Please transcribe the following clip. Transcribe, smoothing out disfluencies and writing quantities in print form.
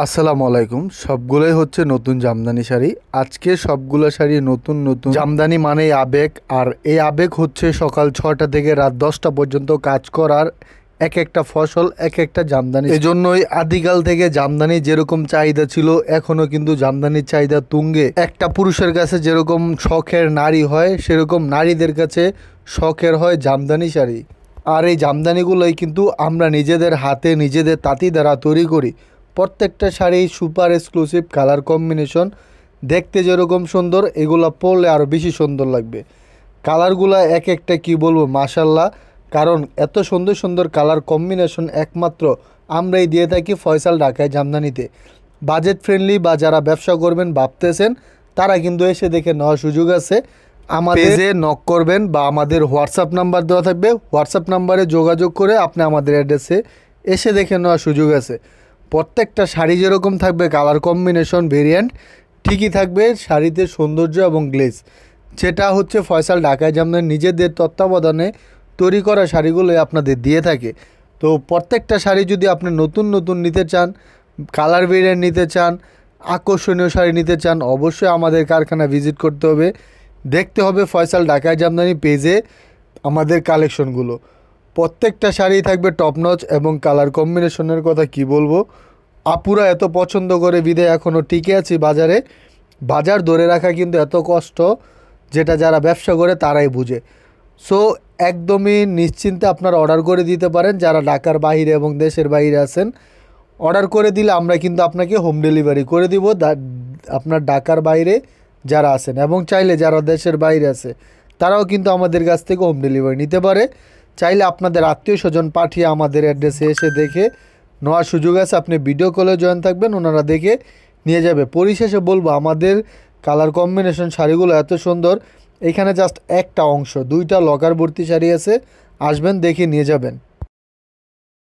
আসসালামু আলাইকুম। সবগুলোই হচ্ছে নতুন জামদানি শাড়ি। আজকে সবগুলো শাড়ি নতুন নতুন। জামদানি মানেই আবেগ, আর এই আবেগ হচ্ছে সকাল 6টা থেকে রাত 10টা পর্যন্ত কাজ করার এক একটা ফসল, এক একটা জামদানি। এজন্যই আদিকাল থেকে জামদানি যেরকম চাহিদা ছিল, এখনও কিন্তু জামদানির চাহিদা তুঙ্গে। একটা পুরুষের কাছে যেরকম শখের নারী হয়, সেরকম নারীদের কাছে শখের হয় জামদানি শাড়ি। আর এই জামদানিগুলোই কিন্তু আমরা নিজেদের হাতে নিজেদের তাঁতি দ্বারা তৈরি করি। প্রত্যেকটা sari super exclusive, colour combination দেখতে যেরকম সুন্দর, এগুলো পরলে আরও বেশি সুন্দর লাগবে। কালারগুলো এক একটা কি বলবো, মাশাল্লাহ। কারণ এত সুন্দর সুন্দর কালার কম্বিনেশন একমাত্র আমরাই দিয়ে থাকি ফয়সাল ঢাকায় জামদানিতে। বাজেট ফ্রেন্ডলি বা যারা ব্যবসা করবেন ভাবতেছেন, তারা কিন্তু এসে দেখে নেওয়ার সুযোগ আছে। আমাদের পেজে নক করবেন বা আমাদের হোয়াটসঅ্যাপ নাম্বার দেওয়া থাকবে, হোয়াটসঅ্যাপ নাম্বারে যোগাযোগ করে আপনি আমাদের অ্যাড্রেসে এসে দেখে নেওয়ার সুযোগ আছে। প্রত্যেকটা শাড়ি যেরকম থাকবে কালার কম্বিনেশন ভেরিয়েন্ট, ঠিকই থাকবে শাড়িতে সৌন্দর্য এবং গ্লেজ, যেটা হচ্ছে ফয়সাল ঢাকায় জামদানি নিজেদের তত্ত্বাবধানে তৈরি করা শাড়িগুলোই আপনাদের দিয়ে থাকে। তো প্রত্যেকটা শাড়ি যদি আপনি নতুন নতুন নিতে চান, কালার ভেরিয়েন্ট নিতে চান, আকর্ষণীয় শাড়ি নিতে চান, অবশ্যই আমাদের কারখানা ভিজিট করতে হবে, দেখতে হবে ফয়সাল ঢাকায় জামদানি পেজে আমাদের কালেকশনগুলো। প্রত্যেকটা শাড়ি থাকবে টপ নচ এবং কালার কম্বিনেশনের কথা কি বলবো। আপুরা এত পছন্দ করে বিধায় এখনও টিকে আছি বাজারে। বাজার ধরে রাখা কিন্তু এত কষ্ট, যেটা যারা ব্যবসা করে তারাই বুঝে। সো একদমই নিশ্চিন্তে আপনারা অর্ডার করে দিতে পারেন, যারা ঢাকার বাইরে এবং দেশের বাইরে আছেন। অর্ডার করে দিলে আমরা কিন্তু আপনাকে হোম ডেলিভারি করে দিব আপনার ঢাকার বাইরে যারা আছেন, এবং চাইলে যারা দেশের বাইরে আছে তারাও কিন্তু আমাদের কাছ থেকে হোম ডেলিভারি নিতে পারে। চাইলে আপনাদের আত্মীয় স্বজন পাঠিয়ে আমাদের অ্যাড্রেসে এসে দেখে নেওয়ার সুযোগ আছে। আপনি ভিডিও কলে জয়েন থাকবেন, ওনারা দেখে নিয়ে যাবে। পরিশেষে বলবো, আমাদের কালার কম্বিনেশন শাড়িগুলো এত সুন্দর। এখানে জাস্ট একটা অংশ, 2টা লকার ভর্তি শাড়ি আছে, আসবেন দেখে নিয়ে যাবেন।